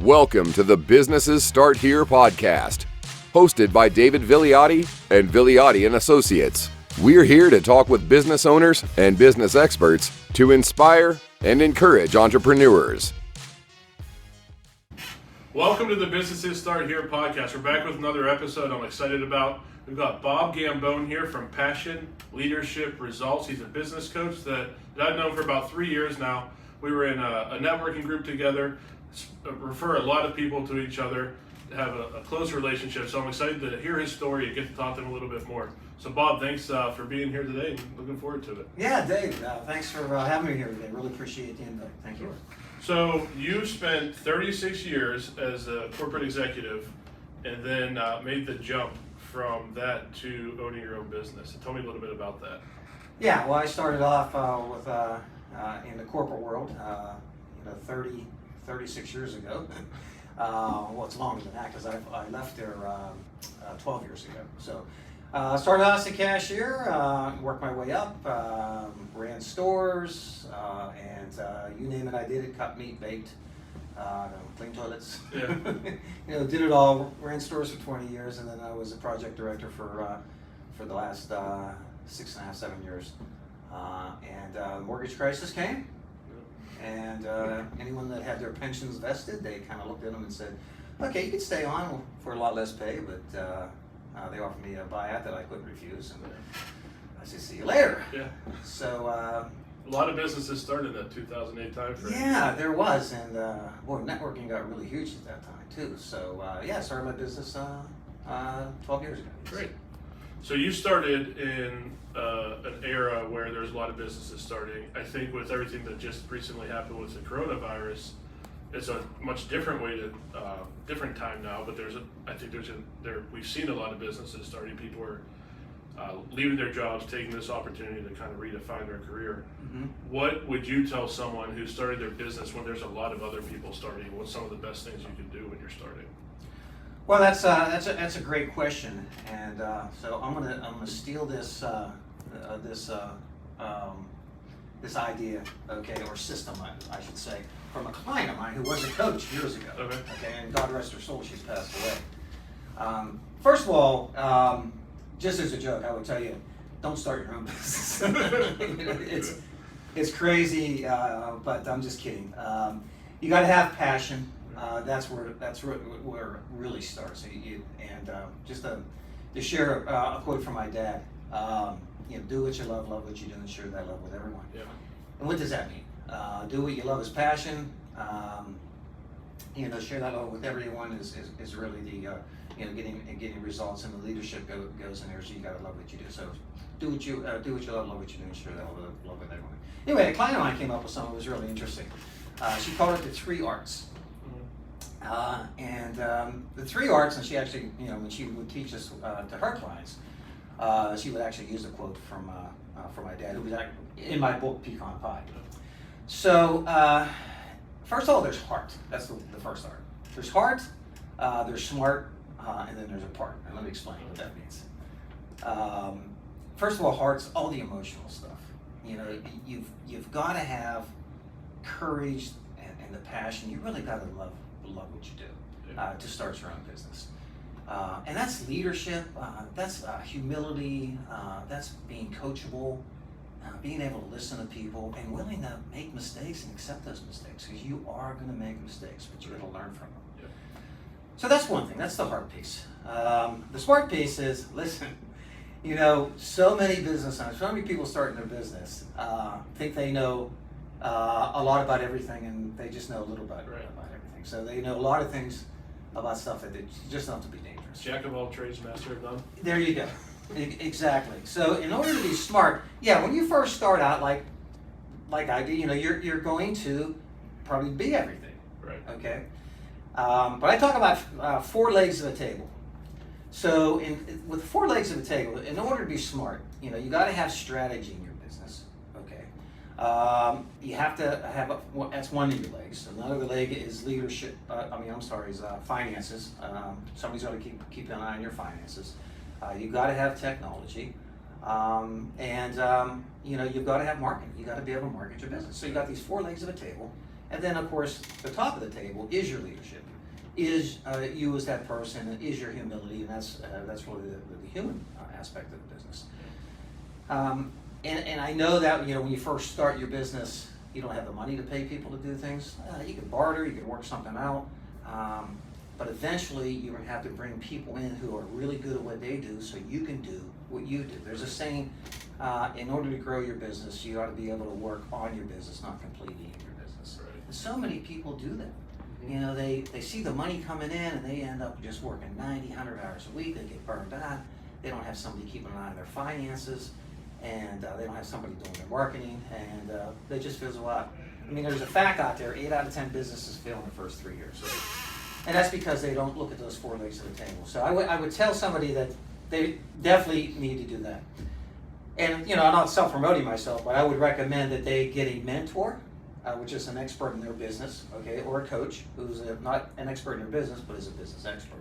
Welcome to the Businesses Start Here podcast, hosted by David Vigliotti and Vigliotti and Associates. We're here to talk with business owners and business experts to inspire and encourage entrepreneurs. Welcome to the Businesses Start Here podcast. We're back with another episode I'm excited about. We've got Bob Gambone here from Passion, Leadership, Results. He's a business coach that I've known for about 3 years now. We were in a networking group together, refer a lot of people to each other, have a close relationship. So I'm excited to hear his story and get to talk to him a little bit more. So Bob, thanks for being here today. Looking forward to it. Yeah, Dave, thanks for having me here today. Really appreciate the invite. Thank you. So you spent 36 years as a corporate executive and then made the jump from that to owning your own business. So tell me a little bit about that. Yeah, well, I started off with in the corporate world, 36 years ago. Well, it's longer than that because I left there 12 years ago. So I started out as a cashier, worked my way up, ran stores, and you name it, I did it. Cut meat, baked, cleaned toilets. Yeah. Did it all. Ran stores for 20 years, and then I was a project director for the last 6.5, 7 years. And the mortgage crisis came. And anyone that had their pensions vested, they kind of looked at them and said, okay, you can stay on for a lot less pay, but they offered me a buyout that I couldn't refuse. And I said, see you later. Yeah. So a lot of businesses started in that 2008 timeframe. yeah, there was. And boy, networking got really huge at that time too. So I started my business 12 years ago. Great. So you started in an era where there's a lot of businesses starting. I think with everything that just recently happened with the coronavirus, it's a much different way to different time now. But we've seen a lot of businesses starting. People are leaving their jobs, taking this opportunity to kind of redefine their career. Mm-hmm. What would you tell someone who started their business when there's a lot of other people starting? What's some of the best things you can do when you're starting? Well, that's a great question, and so I'm gonna steal this idea, okay, or system, I should say, from a client of mine who was a coach years ago. Okay. And God rest her soul, she's passed away. First of all, just as a joke, I would tell you, don't start your own business. It's crazy, but I'm just kidding. You got to have passion. That's where it really starts. Just to share a quote from my dad. Do what you love what you do, and share that love with everyone. Yeah. And what does that mean? Do what you love is passion. Share that love with everyone is really the getting results, and the leadership goes in there. So you got to love what you do. So do what you love what you do, and share that love with everyone. Anyway, a client of mine came up with something that was really interesting. She called it the 3 arts. The 3 arts, and she actually, when she would teach this to her clients, she would actually use a quote from my dad, who was in my book, Pecan Pie. So, first of all, there's heart. That's the first art. There's heart, there's smart, and then there's a part. And let me explain what that means. First of all, heart's all the emotional stuff. You've got to have courage and the passion. You really got to love what you do to start your own business. And that's leadership, that's humility, that's being coachable, being able to listen to people, and willing to make mistakes and accept those mistakes, because you are going to make mistakes, but you're going to learn from them. Yeah. So that's one thing, that's the hard piece. The smart piece is, listen, so many business owners, so many people starting their business think they know a lot about everything, and they just know a little about everything. So they know a lot of things about stuff that you just don't have to be dangerous. Jack of all trades, master of none. There you go. Exactly. So in order to be smart, when you first start out, like I do, you're going to probably be everything. Right. Okay. But I talk about 4 legs of the table. So with 4 legs of the table, in order to be smart, you got to have strategy in your business. Okay. You have to have that's one of your legs. Another leg is leadership. Is finances. Somebody's got to keep an eye on your finances. You've got to have technology, you've got to have marketing. You got to be able to market your business. So you got these 4 legs of a table, And then, of course, the top of the table is your leadership, is you as that person, and is your humility, and that's really the human aspect of the business. And I know that, you know, when you first start your business, you don't have the money to pay people to do things. You can barter, you can work something out, but eventually you're going to have to bring people in who are really good at what they do so you can do what you do. There's a saying, in order to grow your business, you ought to be able to work on your business, not completely in your business. Right. And so many people do that. You know, they see the money coming in and they end up just working 90, 100 hours a week. They get burned out. They don't have somebody keeping an eye on their finances, and they don't have somebody doing their marketing, and they just fizzle out. I mean, there's a fact out there, 8 out of 10 businesses fail in the first 3 years. And that's because they don't look at those 4 legs of the table. So I would tell somebody that they definitely need to do that. And, you know, I'm not self-promoting myself, but I would recommend that they get a mentor, which is an expert in their business, okay, or a coach who's not an expert in their business, but is a business expert.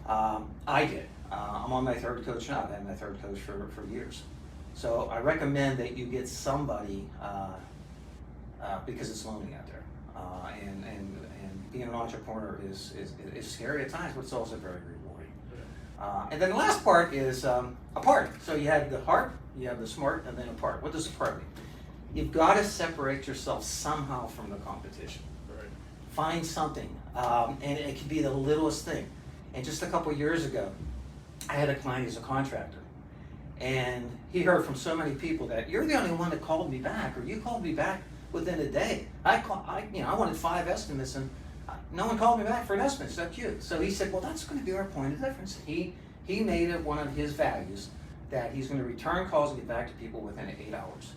I did. I'm on my 3rd coach now. I've had my 3rd coach for years. So I recommend that you get somebody, because it's lonely out there. And being an entrepreneur is scary at times, but it's also very rewarding. And then the last part is a part. So you have the heart, you have the smart, and then a part. What does a part mean? You've got to separate yourself somehow from the competition. Right. Find something, and it can be the littlest thing. And just a couple years ago, I had a client who's a contractor, and he heard from so many people that you're the only one that called me back, or you called me back within a day. I wanted 5 estimates, and no one called me back for an estimate except you. So he said, well, that's going to be our point of difference. He made it one of his values that he's going to return calls and get back to people within 8 hours.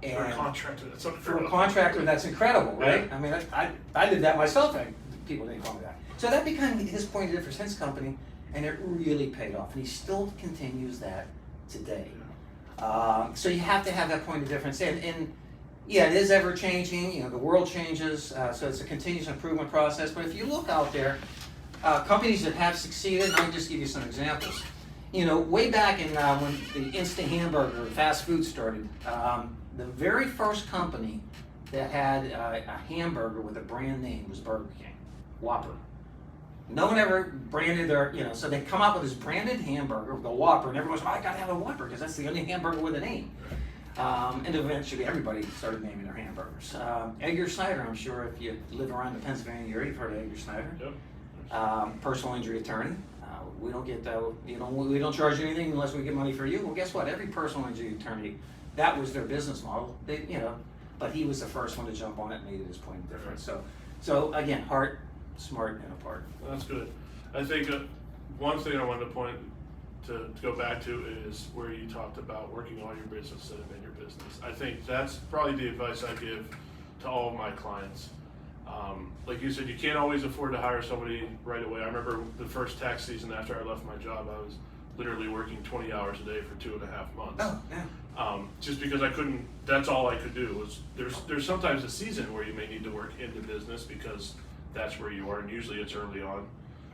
And for a contractor, that's for a contractor, that's incredible, right? Yeah. I mean, I did that myself, and people didn't call me back. So that became his point of difference, his company, and it really paid off. And he still continues that today. So you have to have that point of difference. And yeah, it is ever changing. You know, the world changes, so it's a continuous improvement process. But if you look out there, companies that have succeeded, I'll just give you some examples. You know, way back in when the instant hamburger, fast food started, the very first company that had a hamburger with a brand name was Burger King, Whopper. No one ever branded their, you know, so they come up with this branded hamburger with a Whopper, and everyone's like, oh, I gotta have a Whopper because that's the only hamburger with a name. And eventually everybody started naming their hamburgers. Edgar Snyder, I'm sure if you live around the Pennsylvania area, you've heard of Edgar Snyder. Yep. Personal injury attorney. We don't get, we don't charge you anything unless we get money for you. Well, guess what? Every personal injury attorney, that was their business model. They, you know, but he was the first one to jump on it and made it his point of difference. So again, heart, smart, and a part. That's good. I think one thing I wanted to point to go back to is where you talked about working on your business instead of in your business. I think that's probably the advice I give to all of my clients. Like you said, you can't always afford to hire somebody right away. I remember the first tax season after I left my job, I was literally working 20 hours a day for 2.5 months. Oh, yeah. Just because I couldn't, that's all I could do. Was there's sometimes a season where you may need to work into business because that's where you are, and usually it's early on.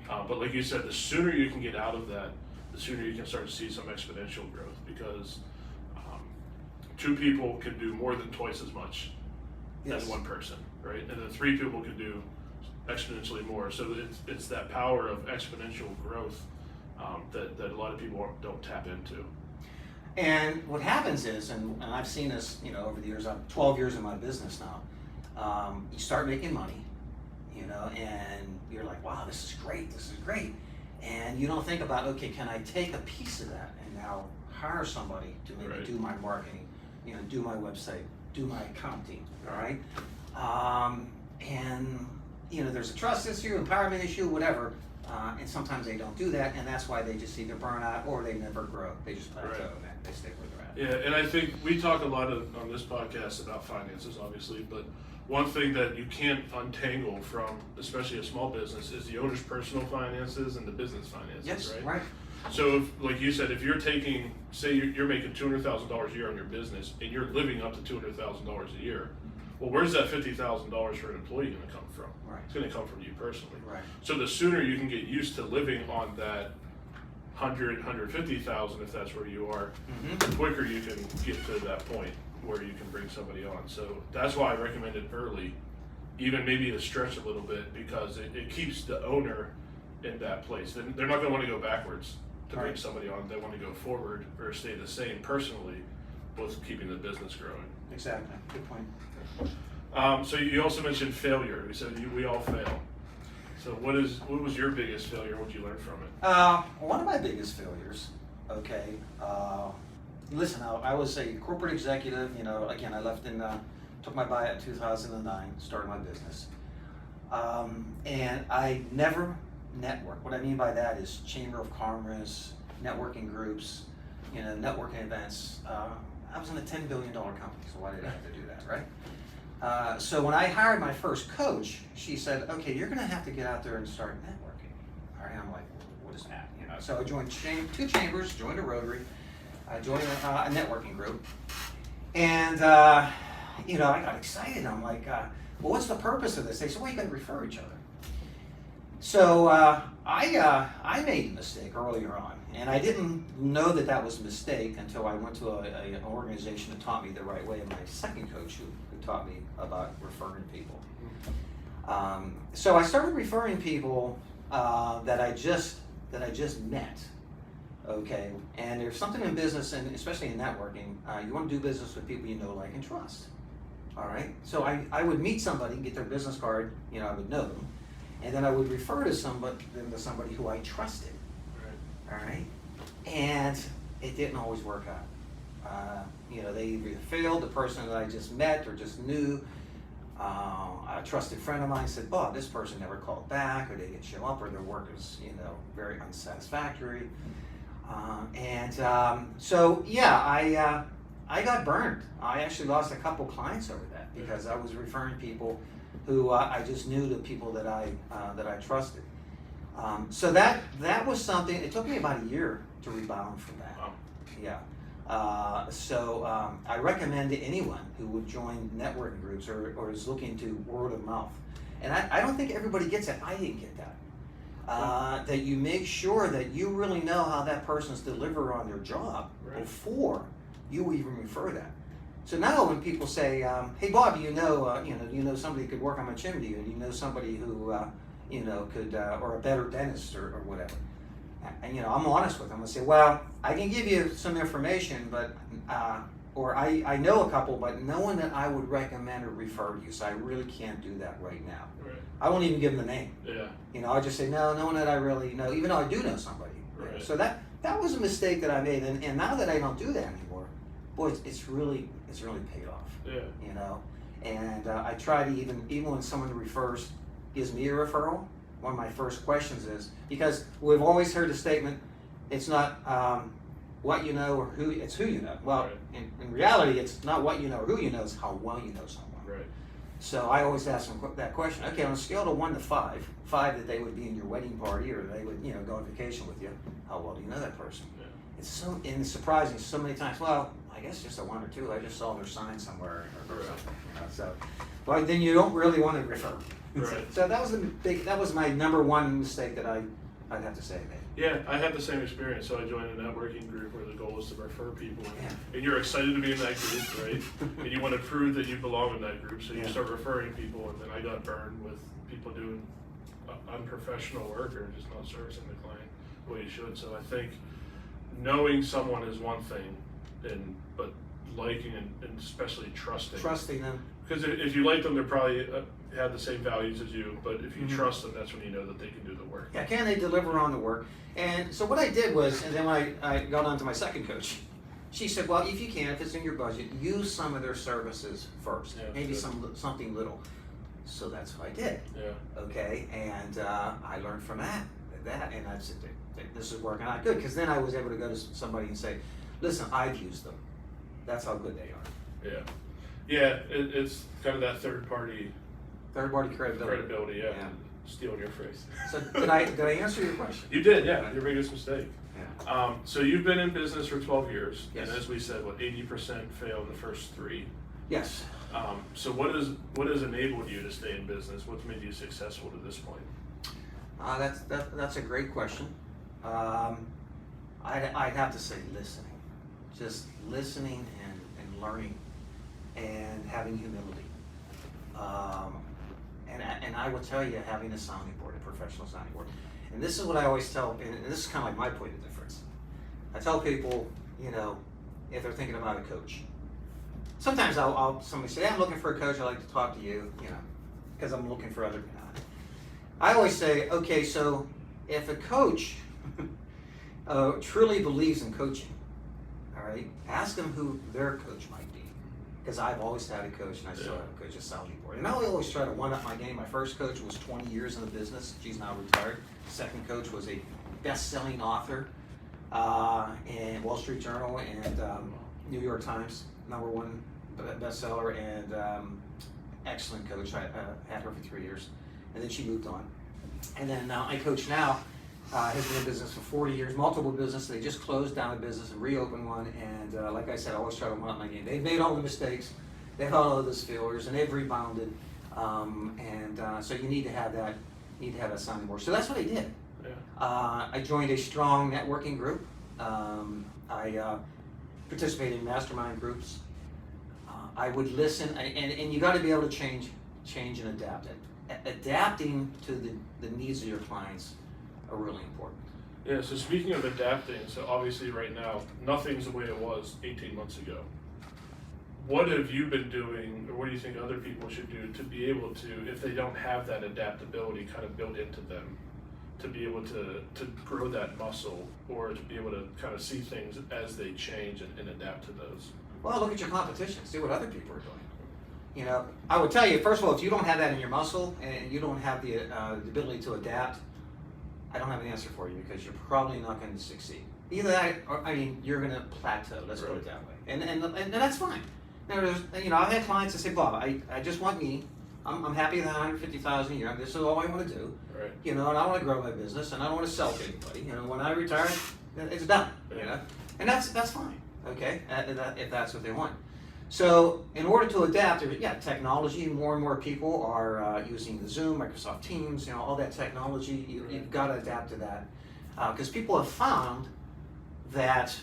But like you said, the sooner you can get out of that, the sooner you can start to see some exponential growth, because 2 people can do more than twice as much as 1 person, right? And then 3 people can do exponentially more. So it's that power of exponential growth that a lot of people don't tap into. And what happens is, and I've seen this, you know, over the years, I'm 12 years in my business now, you start making money, you know, and you're like, wow, this is great. And you don't think about, okay, can I take a piece of that and now hire somebody to maybe do my marketing, you know, do my website, do my accounting, all right? And, you know, there's a trust issue, empowerment issue, whatever, and sometimes they don't do that, and that's why they just either burn out or they never grow. They just plateau and they stay where they're at. Yeah, and I think we talk a lot on this podcast about finances, obviously, but one thing that you can't untangle from, especially a small business, is the owner's personal finances and the business finances, yes, right? So, if, like you said, if you're taking, say you're making $200,000 a year on your business, and you're living up to $200,000 a year, well, where's that $50,000 for an employee going to come from? Right. It's going to come from you personally. Right. So the sooner you can get used to living on that 150,000, if that's where you are, the quicker you can get to that point where you can bring somebody on. So that's why I recommend it early even maybe to stretch a little bit, because it keeps the owner in that place. They're not going to want to go backwards to bring Right. somebody on. They want to go forward or stay the same personally with keeping the business growing. Exactly. Good point. So you also mentioned failure. You said we all fail. So what was your biggest failure? What did you learn from it? One of my biggest failures, okay, listen, I was a corporate executive, again, I left took my buyout in 2009, started my business. And I never networked. What I mean by that is Chamber of Commerce, networking groups, networking events. I was in a $10 billion company, so why did I have to do that, right? So when I hired my first coach, she said, okay, you're gonna have to get out there and start networking. All right, I'm like, what is that? So I joined two chambers, joined a Rotary, I joined a networking group, and I got excited. I'm like, well, what's the purpose of this? They said, well, you gotta refer each other. So I made a mistake earlier on, and I didn't know that was a mistake until I went to an organization that taught me the right way, and my second coach who taught me about referring people. So I started referring people that I just met. Okay, and there's something in business, and especially in networking, you want to do business with people you know, like, and trust. All right, so I would meet somebody, get their business card, I would know them, and then I would refer to somebody who I trusted. Right. All right, and it didn't always work out. They either failed, the person that I just met or just knew. A trusted friend of mine said, Bob, this person never called back, or they didn't show up, or their work is, very unsatisfactory. So I got burned. I actually lost a couple clients over that because I was referring people who I just knew, the people that I trusted. So that was something. It took me about a year to rebound from that. Wow. Yeah. So I recommend to anyone who would join networking groups or is looking to word of mouth. And I don't think everybody gets it. I didn't get that. That you make sure that you really know how that person's deliver on their job before you even refer that. So now when people say, "Hey Bob, do you know somebody who could work on my chimney, or do you know somebody who could, or a better dentist or whatever?" And I'm honest with them. I say, "Well, I can give you some information, but or I know a couple, but no one that I would recommend or refer you. So I really can't do that right now. Right. I won't even give them the name. Yeah. I'll just say no one that I really know, even though I do know somebody." Right. So that was a mistake that I made, and now that I don't do that anymore, boy, it's really paid off. Yeah. And I try to even when someone gives me a referral, one of my first questions is, because we've always heard the statement, it's not what you know or it's who you know. Well, right. in reality, it's not what you know or who you know, it's how well you know someone. Right. So I always ask them that question. Okay, on a scale of 1 to 5, 5 that they would be in your wedding party or they would go on vacation with you, how well do you know that person? Yeah. It's surprising so many times. Well, I guess just a 1 or 2. I just saw their sign somewhere or Right. something. So, well, then you don't really want to refer. Right. So that was my number one mistake that I'd have to say I made. Yeah, I had the same experience. So I joined a networking group where the goal is to refer people, Yeah. and you're excited to be in that group, right? And you want to prove that you belong in that group, so you start referring people, and then I got burned with people doing unprofessional work or just not servicing the client the way you should. So I think knowing someone is one thing, but liking and especially trusting them. Because if you like them, they're probably have the same values as you, but if you Mm-hmm. trust them, that's when you know that they can do the work. Yeah, can they deliver on the work? And so what I did was, and then when I got on to my second coach, she said, well, if you can, if it's in your budget, use some of their services first, maybe something little. So that's what I did. Yeah. Okay, and I learned from that, and I said, this is working out good, because then I was able to go to somebody and say, listen, I've used them. That's how good they are. Yeah. Yeah, it's kind of that third party credibility. yeah. Stealing your phrase. So did I answer your question? You did, yeah. Your biggest mistake. Yeah. So you've been in business for 12 years, Yes. and as we said, 80% fail in the first 3. Yes. So what has enabled you to stay in business? What's made you successful to this point? That's a great question. I'd have to say listening, just listening and learning, and having humility. And I will tell you, having a sounding board, a professional sounding board, and this is what I always tell, and this is kind of like my point of difference. I tell people, if they're thinking about a coach, sometimes somebody say, I'm looking for a coach, I'd like to talk to you, because I'm looking for other. I always say, okay, so if a coach truly believes in coaching, all right, ask them who their coach might be. Because I've always had a coach, and I still have a coach, a sounding board. And I always try to one-up my game. My first coach was 20 years in the business. She's now retired. Second coach was a best-selling author in Wall Street Journal and New York Times, #1 bestseller, and excellent coach. I had her for 3 years, and then she moved on. And then my coach now has been in business for 40 years, multiple businesses. They just closed down a business and reopened one. And like I said, I always try to one up my game. They've made all the mistakes, they've had all of those failures, and they've rebounded. So you need to have that. You need to have that sounding board. So that's what I did. Yeah. I joined a strong networking group. I participated in mastermind groups. I would listen, and you got to be able to change and adapt. Adapting to the needs of your clients are really important. Yeah, so speaking of adapting, so obviously right now, nothing's the way it was 18 months ago. What have you been doing, or what do you think other people should do to be able to, if they don't have that adaptability kind of built into them, to be able to grow that muscle, or to be able to kind of see things as they change and adapt to those? Well, look at your competition, see what other people are doing. I would tell you, first of all, if you don't have that in your muscle and you don't have the ability to adapt, I don't have an answer for you, because you're probably not going to succeed. Either that, or you're going to plateau. Let's put it that way, and that's fine. Now, I've had clients that say, Bob, I just want me. I'm happy with $150,000 a year. This is all I want to do. Right. And I want to grow my business, and I don't want to sell to anybody. When I retire, it's done. Yeah. And that's fine. Okay, if that's what they want. So in order to adapt, technology, more and more people are using the Zoom, Microsoft Teams, all that technology. You've got to adapt to that, because people have found that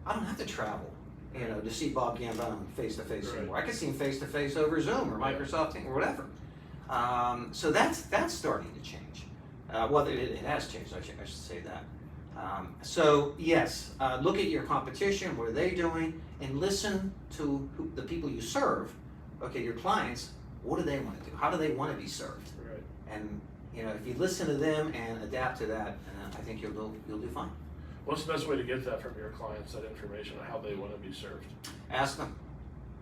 I don't have to travel, to see Bob Gambone face-to-face anymore. I can see him face-to-face over Zoom or Microsoft Teams or whatever. So that's starting to change. Well, it has changed, I should say that. So yes, look at your competition, what are they doing, and listen to the people you serve. Okay, your clients, what do they want to do? How do they want to be served? Right. And if you listen to them and adapt to that, I think you'll do fine. What's the best way to get that from your clients, that information on how they want to be served? Ask them,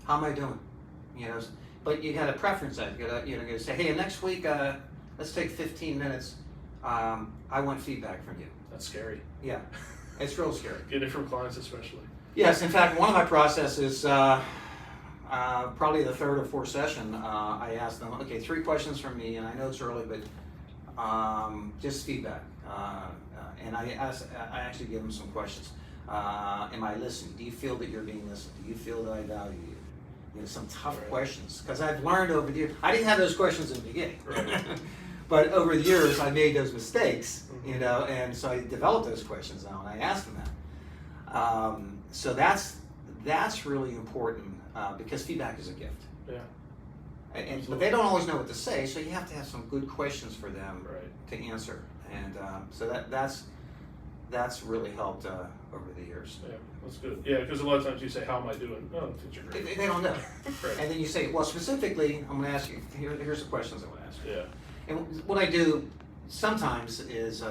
how am I doing? But you got to preference that. You got to say, hey, next week, let's take 15 minutes. I want feedback from you. That's scary. Yeah, it's real scary. Get it from clients especially. Yes, in fact, one of my processes, probably the third or fourth session, I asked them, okay, 3 questions from me, and I know it's early, but just feedback. And I actually give them some questions. Am I listening? Do you feel that you're being listened? Do you feel that I value you? Some tough questions, because I've learned over the years. I didn't have those questions in the beginning. Right. But over the years, I made those mistakes, and so I developed those questions now, and I asked them that. So that's really important, because feedback is a gift. Yeah. But they don't always know what to say, so you have to have some good questions for them Right. to answer, and so that's really helped over the years. Yeah, that's good. Yeah, because a lot of times you say, "How am I doing?" Oh, I think you're great. They don't know. Right. And then you say, well, specifically, I'm going to ask you. Here's the questions I'm going to ask you. Yeah. And what I do sometimes is,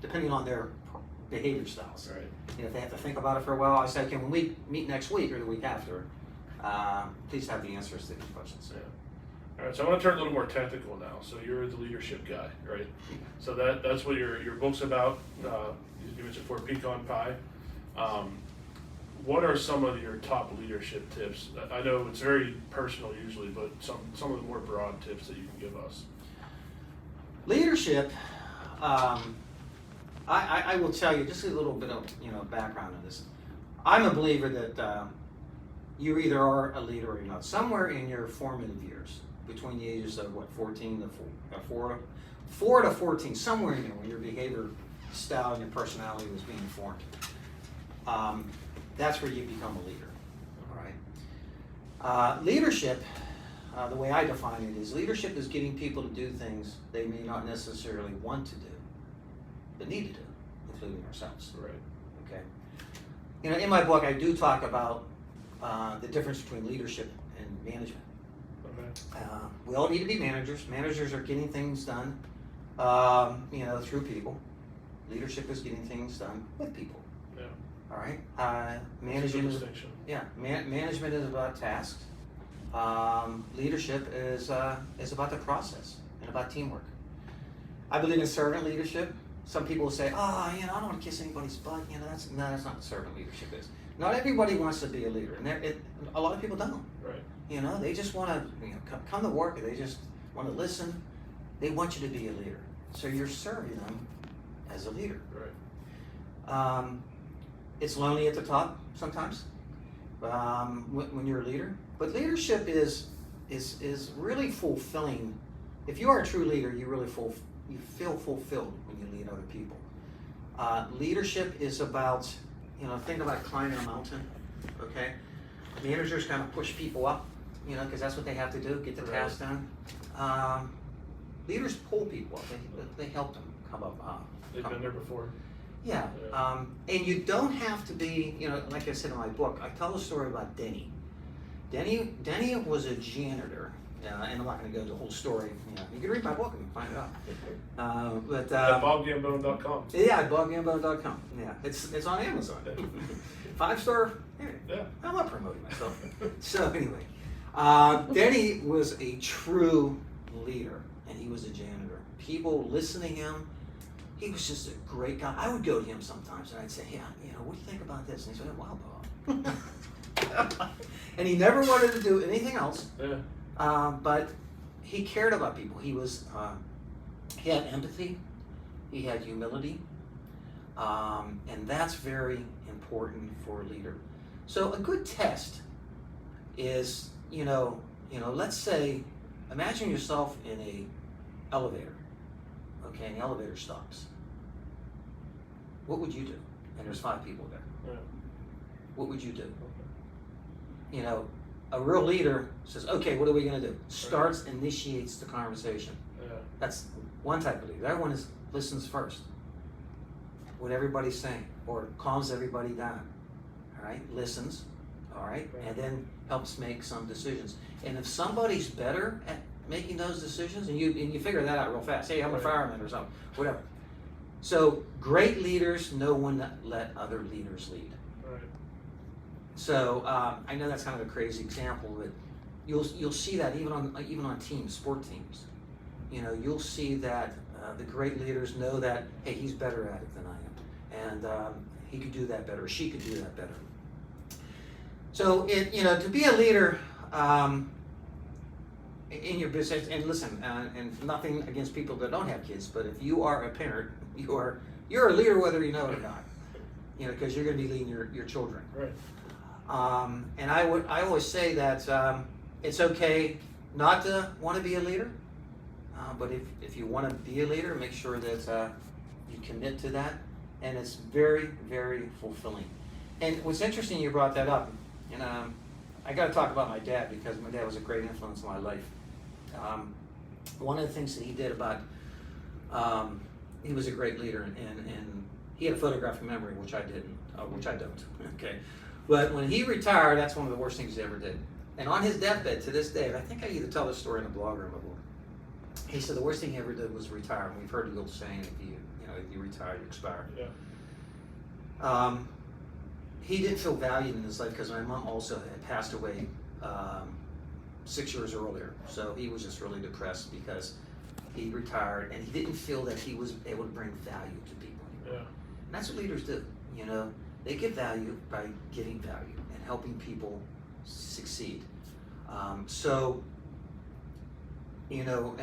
depending on their behavior styles, Right. if they have to think about it for a while, I say, okay, when we meet next week or the week after, please have the answers to these questions. Yeah. All right, so I want to turn a little more technical now. So you're the leadership guy, right? So that's what your book's about. You mentioned for pecan pie. What are some of your top leadership tips? I know it's very personal usually, but some of the more broad tips that you can give us. Leadership, I will tell you just a little bit of background on this. I'm a believer that you either are a leader or you're not. Somewhere in your formative years, between the ages of 14 to 4 to 14, somewhere in there when your behavior style and your personality was being formed, that's where you become a leader. All right. Leadership, the way I define it is leadership is getting people to do things they may not necessarily want to do, but need to do, including ourselves. Right. Okay. In my book, I do talk about the difference between leadership and management. Okay. We all need to be managers. Managers are getting things done, through people. Leadership is getting things done with people. Yeah. All right. That's a Management good is, distinction. management is about tasks. Leadership is about the process and about teamwork. I believe in servant leadership. Some people will say, I don't want to kiss anybody's butt. That's not what servant leadership is. Not everybody wants to be a leader, and a lot of people don't. Right. They just want to come to work, and they just want to listen. They want you to be a leader, so you're serving them as a leader. Right. It's lonely at the top sometimes when you're a leader, but leadership is really fulfilling. If you are a true leader, you feel fulfilled when you lead other people. Leadership is about, think about climbing a mountain, okay? Managers kind of push people up, because that's what they have to do, get the task done. Leaders pull people up, they help them come up. They've been there before. Yeah, and you don't have to be, like I said in my book, I tell a story about Denny. Denny was a janitor. And I'm not going to go into the whole story. You can read my book and find it out. But At BobGambone.com. Yeah, at BobGambone.com. Yeah, it's on Amazon. 5-star. Yeah. I'm not promoting myself. So anyway, Denny was a true leader, and he was a janitor. People listen to him. He was just a great guy. I would go to him sometimes, and I'd say, what do you think about this? And he said, wow, Bob. And he never wanted to do anything else. Yeah. But he cared about people. He had empathy, he had humility, and that's very important for a leader. So a good test is, let's say, imagine yourself in a elevator, okay, and the elevator stops. What would you do? And there's 5 people there. Yeah. What would you do? A real leader says, okay, what are we going to do? Starts, initiates the conversation. Yeah. That's one type of leader. The other one is listens first. What everybody's saying, or calms everybody down. All right, listens, all right, and then helps make some decisions. And if somebody's better at making those decisions, and you figure that out real fast. Hey, I'm a fireman or something, whatever. So great leaders know when to let other leaders lead. So I know that's kind of a crazy example, but you'll see that even on teams, sport teams. You'll see that the great leaders know that, hey, he's better at it than I am, and he could do that better, or she could do that better. So to be a leader in your business, and listen, and nothing against people that don't have kids, but if you are a parent, you're a leader whether you know it or not. Because you're going to be leading your children. Right. And I always say that it's okay not to want to be a leader, but if you want to be a leader, make sure that you commit to that, and it's very, very fulfilling. And what's interesting, you brought that up, and I got to talk about my dad, because my dad was a great influence in my life. One of the things that he did he was a great leader, and he had a photographic memory, which I didn't, which I don't. Okay. But when he retired, that's one of the worst things he ever did. And on his deathbed, to this day, and I think I either tell this story in a blog or in my book, he said the worst thing he ever did was retire. And we've heard the old saying, if you retire, you expire. Yeah. He didn't feel valued in his life because my mom also had passed away 6 years earlier. So he was just really depressed because he retired, and he didn't feel that he was able to bring value to people anymore. Yeah. And that's what leaders do. They give value by giving value and helping people succeed. And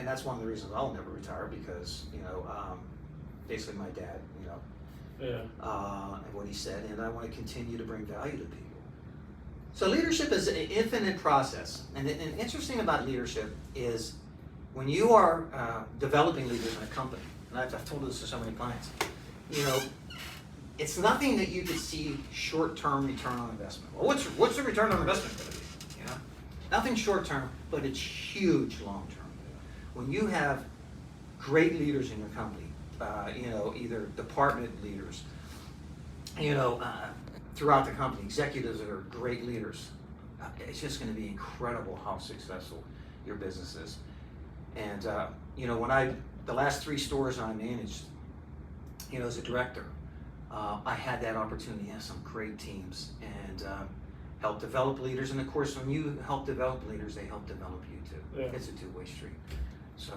that's one of the reasons I'll never retire, because, basically my dad, and what he said, and I want to continue to bring value to people. So leadership is an infinite process. And interesting about leadership is when you are developing leaders in a company, and I've told this to so many clients, it's nothing that you could see short-term return on investment. Well, what's the return on investment going to be? Nothing short term, but it's huge long term. When you have great leaders in your company, either department leaders, throughout the company, executives that are great leaders, it's just going to be incredible how successful your business is. And the last 3 stores I managed, as a director, I had that opportunity to have some great teams and help develop leaders. And of course, when you help develop leaders, they help develop you too. Yeah. It's a two-way street. So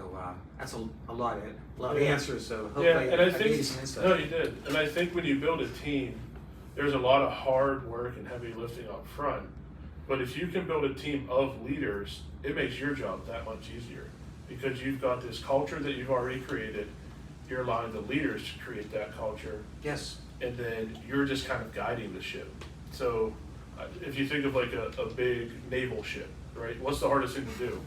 that's a lot of answers. So hopefully and I gave think you some insight. no, you did. And I think when you build a team, there's a lot of hard work and heavy lifting up front. But if you can build a team of leaders, it makes your job that much easier because you've got this culture that you've already created. You're allowing the leaders to create that culture. Yes. And then you're just kind of guiding the ship. So if you think of like a big naval ship, right? What's the hardest thing to do?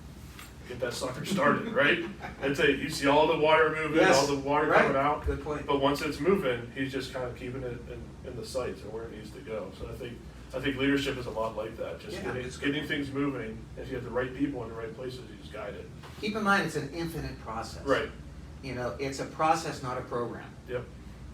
Get that sucker started, right? And you see all the water moving, Yes. all the water Right. coming out. Good point. But once it's moving, he's just kind of keeping it in the sights and where it needs to go. So I think leadership is a lot like that. Just getting things moving. If you have the right people in the right places, you just guide it. Keep in mind, it's an infinite process. Right. It's a process, not a program. Yep.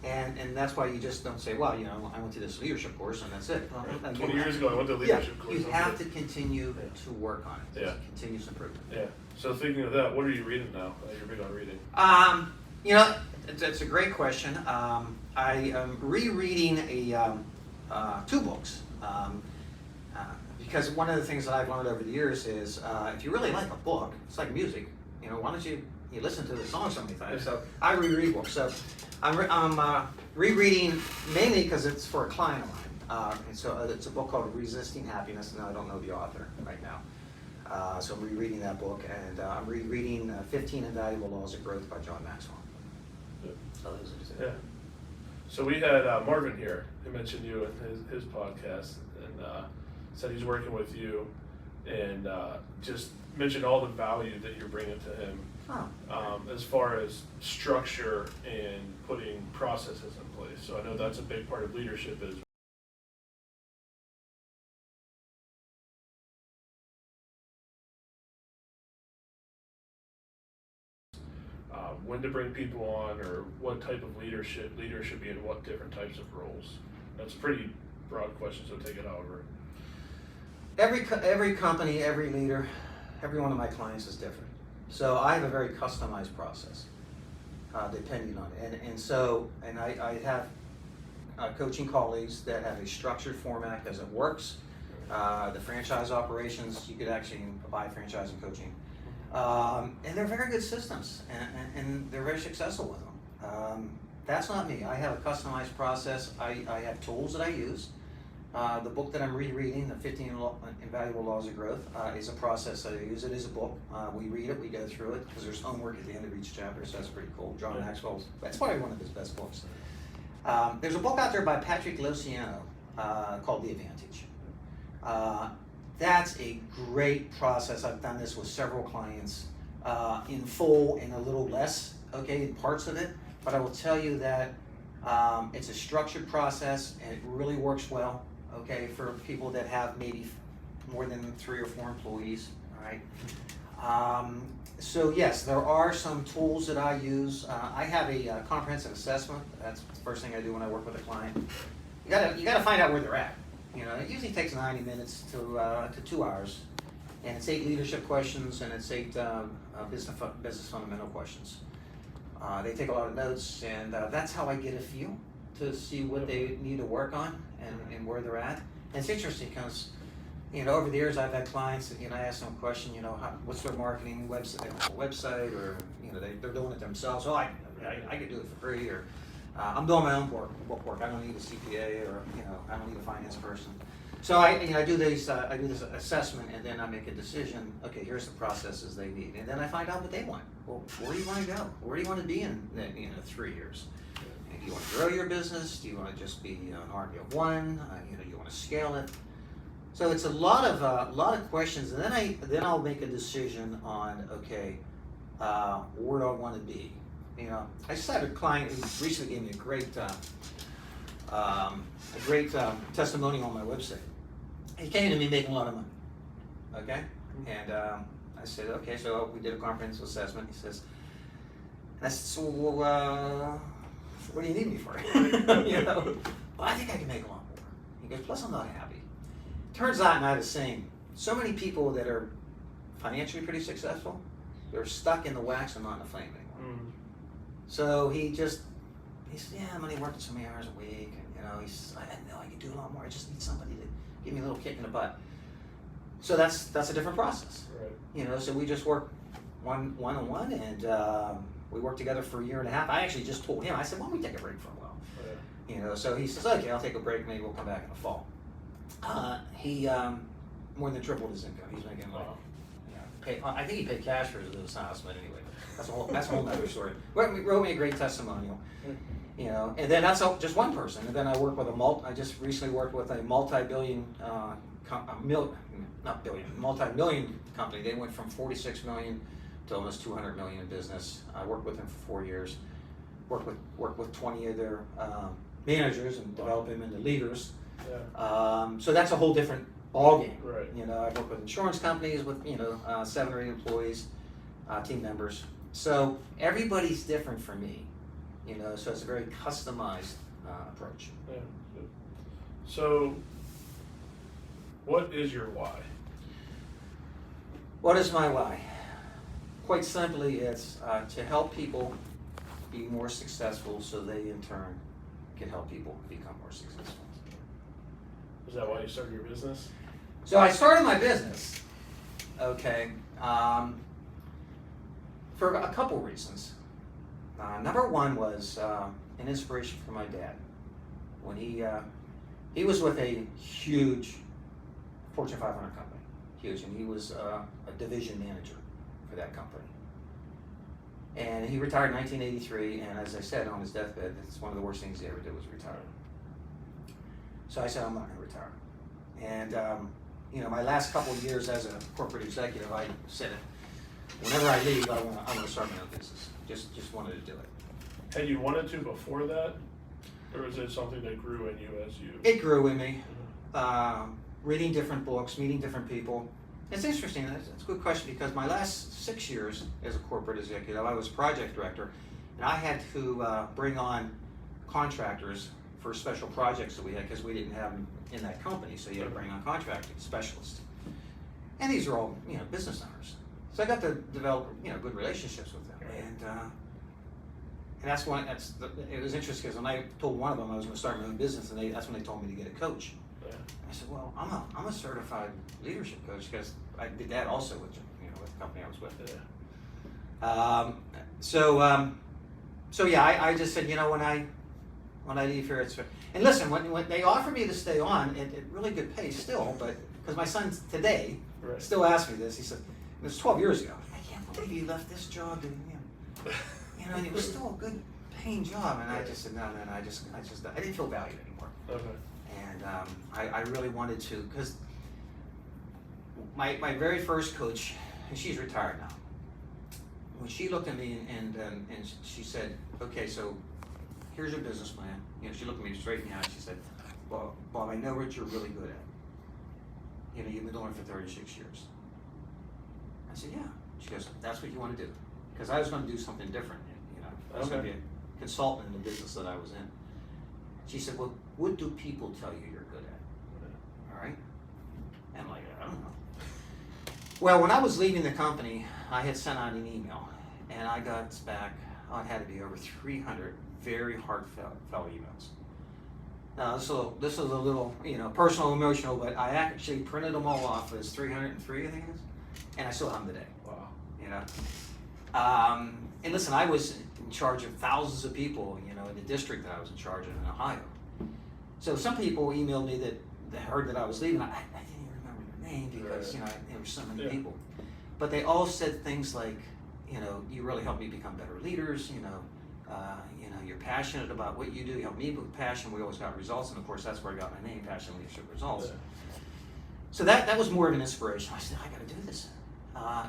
And that's why you just don't say, well, I went to this leadership course and that's it. Well, 20 years ago, I went to a leadership course. You have to continue to work on it. Yeah. Continuous improvement. Yeah. So thinking of that, what are you reading now? You're big on reading. It's a great question. I am rereading 2 books. Because one of the things that I've learned over the years is if you really like a book, it's like music. Why don't you listen to the song so many times? So I reread books. So I'm rereading mainly because it's for a client of mine. And so it's a book called Resisting Happiness, and I don't know the author right now. So I'm rereading that book, and I'm rereading 15 Invaluable Laws of Growth by John Maxwell. Yeah. So those are the Yeah. So we had Marvin here who mentioned you in his podcast and said he's working with you and just mentioned all the value that you're bringing to him as far as structure and putting processes in place. So I know that's a big part of leadership is when to bring people on or what type of leader should be in what different types of roles. That's a pretty broad question, so take it however. Every company, every leader, every one of my clients is different. So I have a very customized process, depending on it. And I have coaching colleagues that have a structured format because it works. The franchise operations, you could actually buy franchising coaching. And they're very good systems, and they're very successful with them. That's not me. I have a customized process. I have tools that I use. The book that I'm rereading, the 15 Invaluable Laws of Growth, is a process that I use. It is a book. We read it, we go through it, because there's homework at the end of each chapter, so that's pretty cool. John Maxwell's, that's probably one of his best books. There's a book out there by Patrick Luciano called The Advantage. That's a great process. I've done this with several clients in full and a little less, in parts of it. But I will tell you that it's a structured process and it really works well, for people that have maybe more than 3 or 4 employees, all right? So yes, there are some tools that I use. I have a comprehensive assessment. That's the first thing I do when I work with a client. You gotta find out where they're at. It usually takes 90 minutes to 2 hours, and it's 8 leadership questions and it's 8 business fundamental questions. They take a lot of notes, and that's how I get a feel to see what they need to work on and where they're at. And it's interesting because, over the years I've had clients that, I ask them a question, what's their marketing website, or, they're doing it themselves. Oh, I could do it for free, or I'm doing my own book work. I don't need a CPA, or, I don't need a finance person. So I do this assessment, and then I make a decision. Okay, here's the processes they need, and then I find out what they want. Well, where do you want to go? Where do you want to be in 3 years? Do you want to grow your business? Do you want to just be an army of one? You want to scale it? So it's a lot of questions, and then I'll make a decision on where do I want to be? I just had a client who recently gave me a great testimonial on my website. He came to me making a lot of money, And I said, okay, so we did a comprehensive assessment. He says, and I said, so what do you need me for? You know, well, I think I can make a lot more. He goes, plus I'm not happy. Turns out, and I was saying, so many people that are financially pretty successful, they're stuck in the wax and not in the flame anymore. So he said, yeah, I'm only working so many hours a week, and you know, I know I can do a lot more. I just need somebody to give me a little kick in the butt. So that's a different process. Right. You know, so we just work one-on-one, and we worked together for a year and a half. I actually just told him, I said, why don't we take a break for a while? Yeah. You know, so he says, okay, I'll take a break, maybe we'll come back in the fall. He more than tripled his income. He's making like, Wow. I think he paid cash for his house, but anyway, that's a whole other story. Wrote me a great testimonial, you know, and then that's just one person. And then I work with I just recently worked with a multi-million company. They went from 46 million to almost 200 million in business. I worked with them for 4 years. Worked with 20 of their managers and developed them into leaders. Yeah. So that's a whole different ballgame. Right. You know, I've worked with insurance companies with 7 or 8 employees, team members. So everybody's different for me. You know, so it's a very customized approach. Yeah. So, what is your why? What is my why? Quite simply, it's to help people be more successful so they in turn can help people become more successful. Is that why you started your business? So I started my business, okay, for a couple reasons. Number one was an inspiration from my dad. When he was with a huge Fortune 500 company, huge, and he was a division manager for that company. And he retired in 1983, and as I said, on his deathbed, it's one of the worst things he ever did was retire. So I said, I'm not going to retire. And my last couple of years as a corporate executive, I said, whenever I leave, I want to start my own business. Just wanted to do it. Had you wanted to before that, or is it something that grew in you as you? It grew in me. Reading different books, meeting different people. It's interesting. It's a good question because my last 6 years as a corporate executive, I was project director, and I had to bring on contractors for special projects that we had because we didn't have them in that company. So you had to bring on contracting specialists, and these are all business owners. So I got to develop good relationships with them, and that's why it was interesting because when I told one of them I was going to start my own business, and that's when they told me to get a coach. Yeah. I said, well, I'm a certified leadership coach because I did that also with with the company I was with. Yeah. So I just said when I leave here, and listen, when they offered me to stay on at really good pay still, but because my son today still asks me this, he said, it was 12 years ago. I can't believe you left this job, and it was still a good paying job, and I just said no, I didn't feel valued anymore. Okay. And I really wanted to, because my very first coach, and she's retired now, when she looked at me and she said, okay, so here's your business plan. She looked at me straight in the eye and she said, well, Bob, I know what you're really good at. You've been doing it for 36 years. I said, yeah. She goes, that's what you want to do. Because I was going to do something different. I was going to be a consultant in the business that I was in. She said, well, what do people tell you you're good at? All right? And I'm like, I don't know. Well, when I was leaving the company, I had sent out an email, and I got back, it had to be over 300 very heartfelt emails. Now, this is a little, personal, emotional, but I actually printed them all off as 303, I think it is, and I still have them today. Wow. And listen, I was in charge of thousands of people, in the district that I was in charge of in Ohio. So some people emailed me that heard that I was leaving. I didn't even remember their name because, there were so many people. But they all said things like, you really helped me become better leaders, you're passionate about what you do. You help me with passion. We always got results, and of course that's where I got my name, Passion Leadership Results. Yeah. So that was more of an inspiration. I said, I got to do this.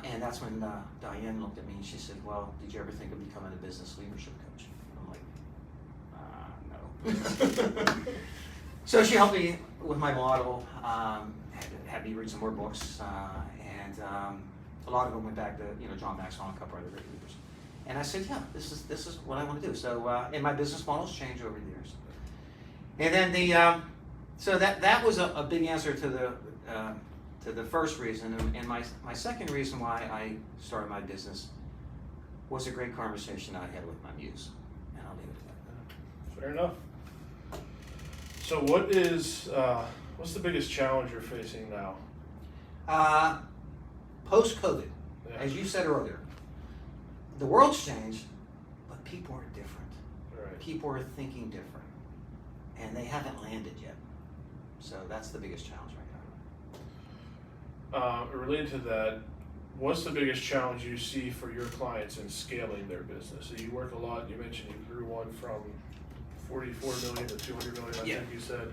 And that's when Diane looked at me and she said, well, did you ever think of becoming a business leadership coach? I'm like, no. So she helped me with my model, had me read some more books, and and a lot of them went back to John Maxwell and a couple other great leaders. And I said, yeah, this is what I want to do. So and my business models changed over the years. And then so that was a big answer to the first reason. And my second reason why I started my business was a great conversation I had with my muse. And I'll leave it at that. Fair enough. So what's the biggest challenge you're facing now? Post-COVID, Yeah. as you said earlier, the world's changed, but people are different. Right. People are thinking different, and they haven't landed yet. So that's the biggest challenge right now. Related to that, what's the biggest challenge you see for your clients in scaling their business? So you work a lot. You mentioned you grew one from 44 million to 200 million. I think you said.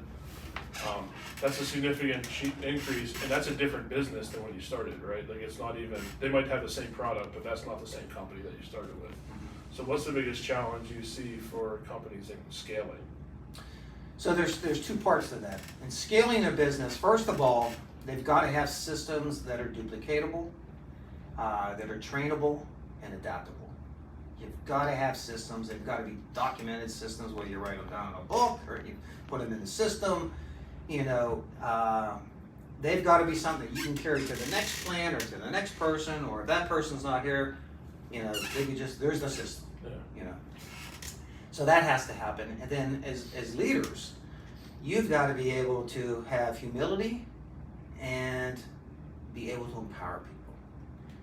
That's a significant increase, and that's a different business than when you started, right? Like it's not even, they might have the same product, but that's not the same company that you started with. So what's the biggest challenge you see for companies in scaling? So there's two parts to that. In scaling a business, first of all, they've got to have systems that are duplicatable, that are trainable and adaptable. You've got to have systems. They've got to be documented systems, whether you write them down in a book or you put them in the system. They've got to be something that you can carry to the next plant or to the next person, or if that person's not here, they can there's the system. So that has to happen. And then as leaders, you've got to be able to have humility and be able to empower people.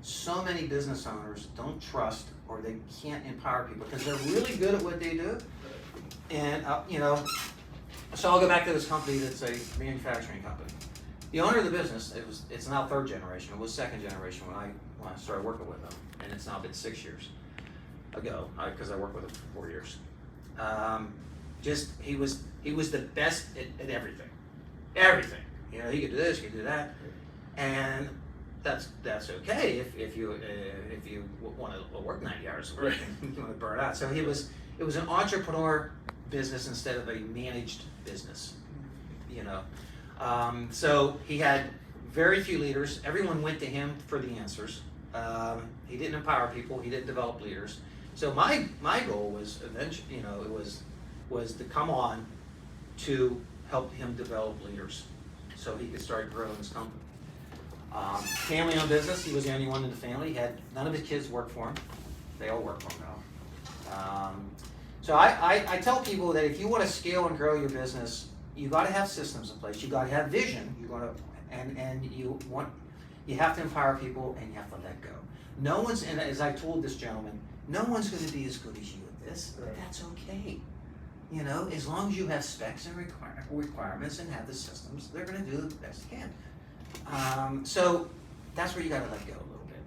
So many business owners don't trust or they can't empower people because they're really good at what they do. And, so I'll go back to this company that's a manufacturing company. The owner of the business, it's now third generation. It was second generation when I started working with them, and it's now been 6 years ago because I worked with him for 4 years. He was the best at everything. Everything. He could do this, he could do that, and that's okay if you want to work 90 hours a week and you want to burn out. So it was an entrepreneur business instead of a managed business. So he had very few leaders. Everyone went to him for the answers. He didn't empower people. He didn't develop leaders. So my goal was eventually, was to come on to help him develop leaders, so he could start growing his company. Family-owned business. He was the only one in the family. He had none of his kids work for him. They all work for him now. So I tell people that if you want to scale and grow your business, you got to have systems in place. You got to have vision. You got to, and you have to empower people, and you have to let go. No one's, and as I told this gentleman, no one's going to be as good as you at this. But that's okay. As long as you have specs and requirements and have the systems, they're going to do the best they can. So that's where you got to let go a little bit.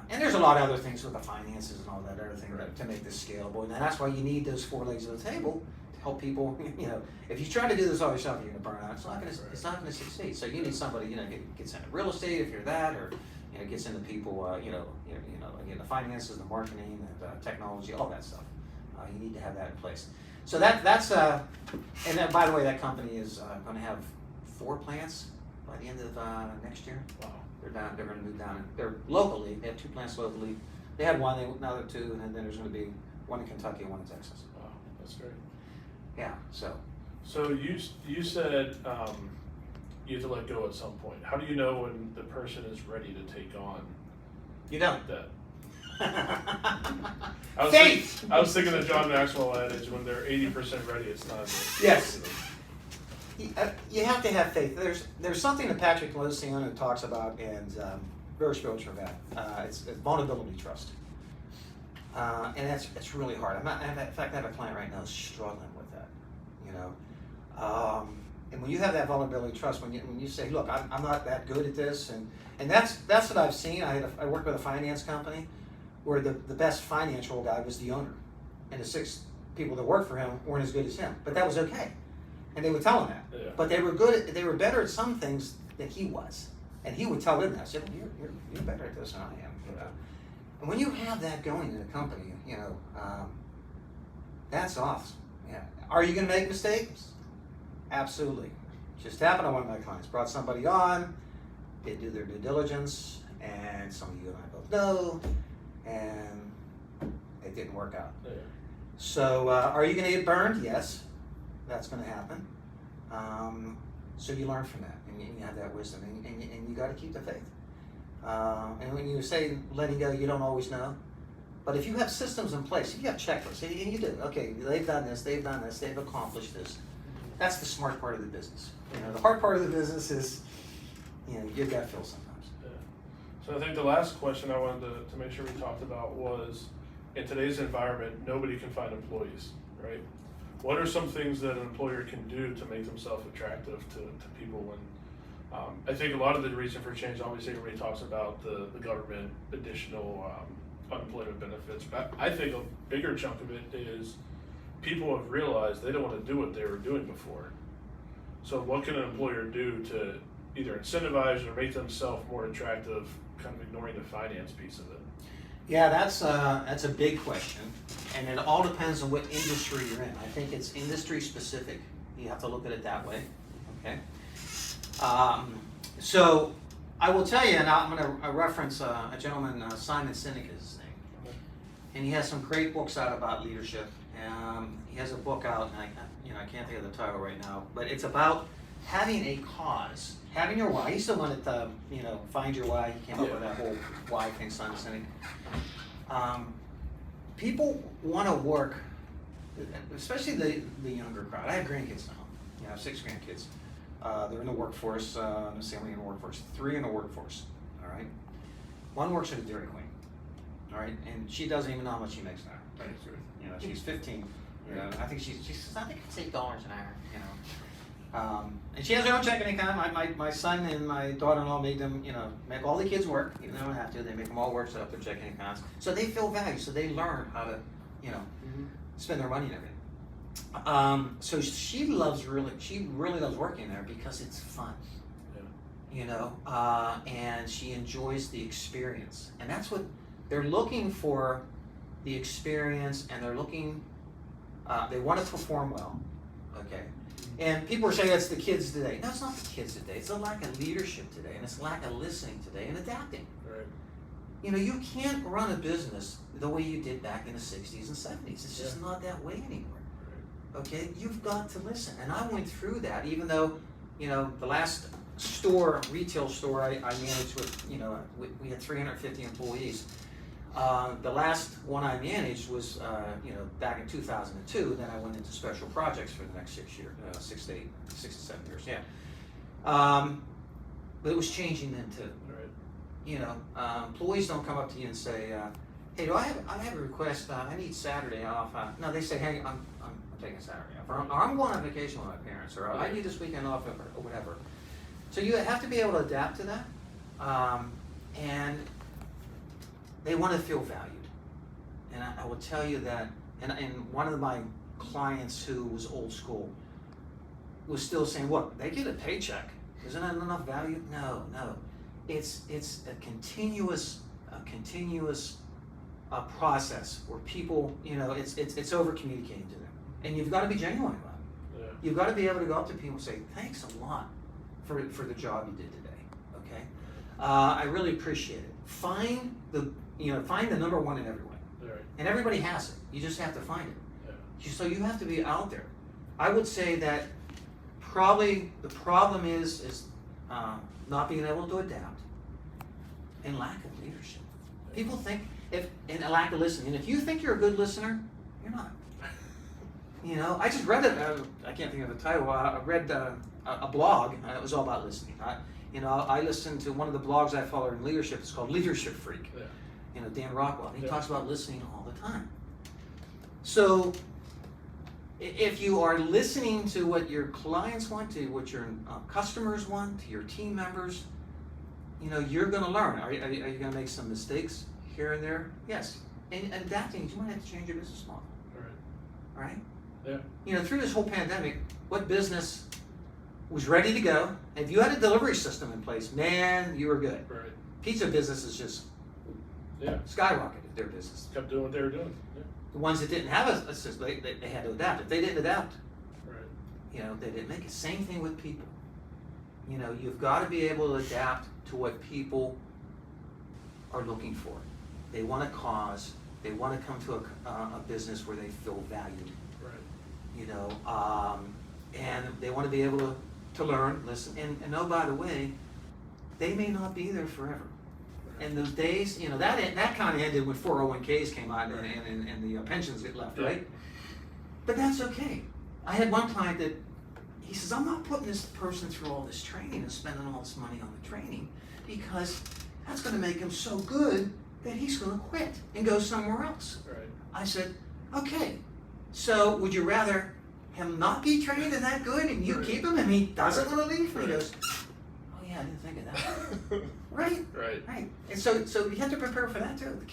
And there's a lot of other things with the finances and all that other thing to make this scalable. And that's why you need those four legs of the table to help people. If you try to do this all yourself, you're going to burn out. It's not going to succeed. So you need somebody, gets into real estate if you're that, or gets into people, again, the finances, the marketing, and technology, all that stuff. You need to have that in place. So that's and then, by the way, that company is going to have 4 plants by the end of next year. Wow. They're going to move down. They're locally. They have 2 plants locally. They had one. Now they're 2, and then there's going to be one in Kentucky and one in Texas. Wow, that's great. Yeah. So you said you have to let go at some point. How do you know when the person is ready to take on? You don't. That. Faith. I was thinking the John Maxwell adage: when they're 80% ready, it's time. Yes. You have to have faith. There's something that Patrick Luciano talks about, and very spiritual about. It's vulnerability trust, and that's really hard. In fact, I have a client right now who's struggling with that. And when you have that vulnerability trust, when you say, "Look, I'm not that good at this," and that's what I've seen. I worked with a finance company where the best financial guy was the owner, and the 6 people that worked for him weren't as good as him, but that was okay. And they would tell him that. Yeah. But they were better at some things than he was. And he would tell them that. I said, you're better at this than I am. And when you have that going in a company, that's awesome. Yeah. Are you going to make mistakes? Absolutely. Just happened on one of my clients. Brought somebody on, they do their due diligence, and some of you and I both know, and it didn't work out. Yeah. So are you going to get burned? Yes, that's going to happen. So you learn from that, and you have that wisdom, and you got to keep the faith. And when you say letting go, you don't always know. But if you have systems in place, if you have checklists, and you do, okay, they've done this, they've accomplished this. That's the smart part of the business. The hard part of the business is, your gut feel sometimes. Yeah. So I think the last question I wanted to make sure we talked about was, in today's environment, nobody can find employees, right? What are some things that an employer can do to make themselves attractive to people when, I think a lot of the reason for change, obviously everybody talks about the government additional unemployment benefits, but I think a bigger chunk of it is people have realized they don't want to do what they were doing before. So what can an employer do to either incentivize or make themselves more attractive, kind of ignoring the finance piece of it? Yeah, that's a big question, and it all depends on what industry you're in. I think it's industry specific. You have to look at it that way. Okay. So I will tell you, and I'm going to reference a gentleman, Simon Sinek is his name, and he has some great books out about leadership. He has a book out, and I can't think of the title right now, but it's about having a cause, having your why. He's the one that find your why. He came up with that whole why thing, Simon Sinek. People want to work, especially the younger crowd. I have grandkids now. I have 6 grandkids. They're in the workforce. Let's say only in the workforce. 3 in the workforce. All right. 1 works at a Dairy Queen. All right, and she doesn't even know how much she makes now. Right? She's 15. I think she says, I think it's $8 an hour. And she has her own checking account. My son and my daughter-in-law make them, make all the kids work. Even though they don't have to, they make them all work, set up their checking accounts. So they feel valued. So they learn how to, spend their money and everything. So she really loves working there because it's fun. Yeah. And she enjoys the experience, and that's what they're looking for, the experience, and they're looking. They want to perform well. Okay. And people are saying that's the kids today. No, it's not the kids today. It's a lack of leadership today, and it's a lack of listening today and adapting. Right. You can't run a business the way you did back in the 60s and 70s. It's just not that way anymore. Right. Okay? You've got to listen. And I went through that, even though, the last retail store I managed with, we had 350 employees. The last one I managed was, back in 2002. Then I went into special projects for the next 6 years, 6 to 7 years. Yeah. But it was changing then too. Right. Employees don't come up to you and say, "Hey, I have a request. I need Saturday off." No, they say, "Hey, I'm taking Saturday off," or "I'm going on vacation with my parents," or "I need this weekend off," or whatever. So you have to be able to adapt to that, and they want to feel valued. And I will tell you that, and one of my clients who was old school was still saying, "What? They get a paycheck. Isn't that enough value?" No. It's a continuous process where people, it's over communicating to them, and you've got to be genuine about it. Yeah. You've got to be able to go up to people and say, "Thanks a lot for the job you did today." Okay. I really appreciate it. Find the number one in everyone. Right. And everybody has it. You just have to find it. Yeah. So you have to be out there. I would say that probably the problem is not being able to adapt and lack of leadership. People think and a lack of listening. And if you think you're a good listener, you're not. I just read it. I can't think of the title. I read a blog. It was all about listening. I listened to one of the blogs I follow in leadership. It's called Leadership Freak. Yeah. Dan Rockwell. And he talks about listening all the time. So if you are listening to what your clients want, to what your customers want, to your team members, you're going to learn. Are you going to make some mistakes here and there? Yes. And adapting, you might have to change your business model. All right? Yeah. Through this whole pandemic, what business was ready to go? If you had a delivery system in place, man, you were good. Right. Pizza businesses just skyrocketed their business. Kept doing what they were doing. Yeah. The ones that didn't have a system, they had to adapt. If they didn't adapt, right, they didn't make it. Same thing with people. You know, you've got to be able to adapt to what people are looking for. They want a cause. They want to come to a business where they feel valued. Right. You know, and they want to be able to learn, listen, and oh, by the way, they may not be there forever. And those days, you know, that kind of ended when 401ks came out and the pensions get left, right? But that's okay. I had one client that, he says, I'm not putting this person through all this training and spending all this money on the training because that's going to make him so good that he's going to quit and go somewhere else. Right. I said, okay, so would you rather him not be trained and that good and you keep him and he doesn't want to leave? And he goes, oh yeah, I didn't think of that. Right? Right. And so you have to prepare for that too. The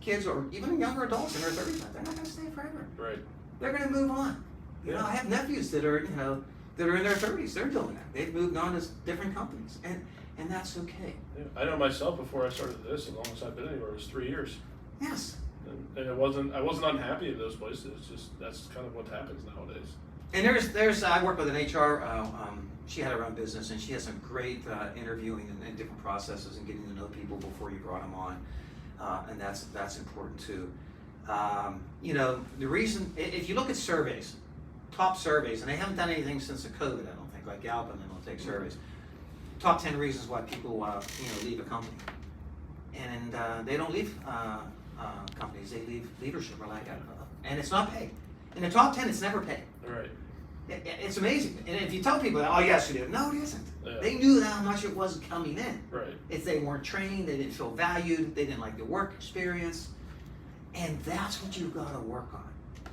kids or even younger adults in their 30s, they're not going to stay forever. Right. They're going to move on. You know, I have nephews that are, you know, that are in their 30s. They're doing that. They've moved on to different companies, and that's okay. Yeah. I know myself before I started this, as long as I've been anywhere, it was 3 years. Yes. And I wasn't unhappy in those places. It's just that's kind of what happens nowadays. And there's I work with an HR. She had her own business, and she has some great interviewing and different processes and getting to know people before you brought them on, and that's important too. You know, the reason, if you look at surveys, top surveys, and they haven't done anything since the COVID, I don't think, like Gallup, and they don't take surveys. Top 10 reasons why people leave a company, and they don't leave companies; they leave leadership or lack of, and it's not paid. In the top 10, it's never paid. Right. It's amazing. And if you tell people that, oh yes, you do. No, it isn't. Yeah. They knew how much it was coming in. Right. If they weren't trained, they didn't feel valued, they didn't like the work experience, and that's what you've got to work on.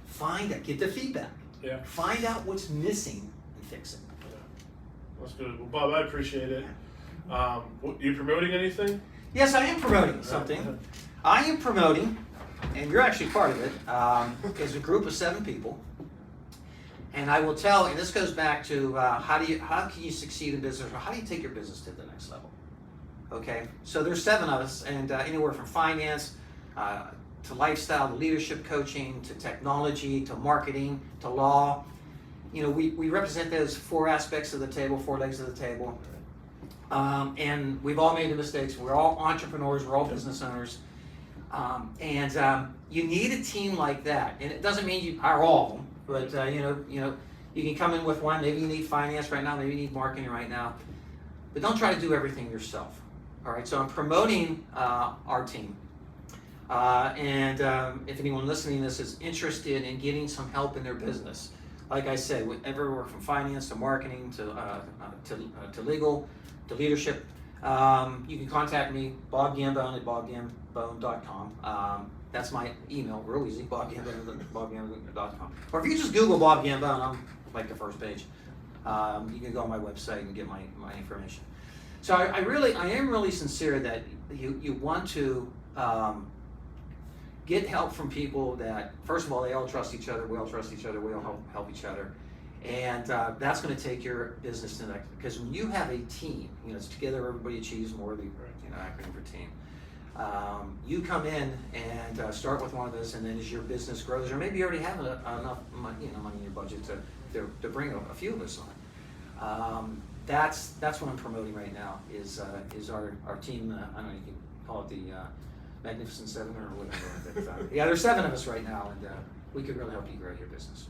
Find out, get the feedback. Yeah. Find out what's missing and fix it. Yeah. That's good. Well, Bob, I appreciate it. You promoting anything? Yes, I am promoting something. I am promoting, and you're actually part of it, is a group of 7 people. And I will tell, and this goes back to how can you succeed in business, or how do you take your business to the next level? Okay, so there's 7 of us, and anywhere from finance to lifestyle, to leadership coaching, to technology, to marketing, to law. You know, we represent those 4 aspects of the table, 4 legs of the table. And we've all made the mistakes. We're all entrepreneurs. We're all business owners. And you need a team like that. And it doesn't mean you hire all of them, but you can come in with one. Maybe you need finance right now. Maybe you need marketing right now. But don't try to do everything yourself. All right. So I'm promoting our team. And if anyone listening to this is interested in getting some help in their business, like I said, everywhere from finance to marketing to legal to leadership, you can contact me, Bob Gambone at bobgambone.com. That's my email, real easy, bobgambone.com. Or if you just Google Bob Gambone, I'm like the first page. You can go on my website and get my information. So I am really sincere that you want to get help from people that, first of all, they all trust each other, we all trust each other, we all help each other. And that's going to take your business to the next, because when you have a team, it's together everybody achieves more, the acronym for team. You come in and start with one of those, and then as your business grows, or maybe you already have enough money in your budget to bring a few of us on. That's what I'm promoting right now is our team. I don't know, you can call it the Magnificent 7 or whatever. Yeah, there's 7 of us right now, and we could really help you grow your business.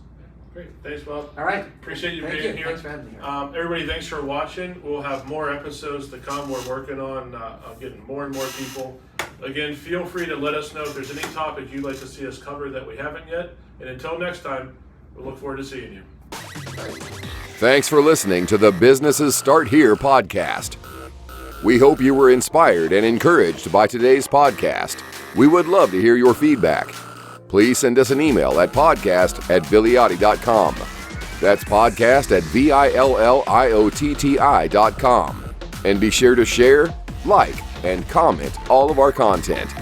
Great. Thanks, Bob. All right. Appreciate you being here. Thanks for having me here. Everybody, thanks for watching. We'll have more episodes to come. We're working on getting more and more people. Again, feel free to let us know if there's any topic you'd like to see us cover that we haven't yet. And until next time, we'll look forward to seeing you. Thanks for listening to the Businesses Start Here podcast. We hope you were inspired and encouraged by today's podcast. We would love to hear your feedback. Please send us an email at podcast@villiotti.com. That's podcast@villiotti.com. And be sure to share, like, and comment all of our content.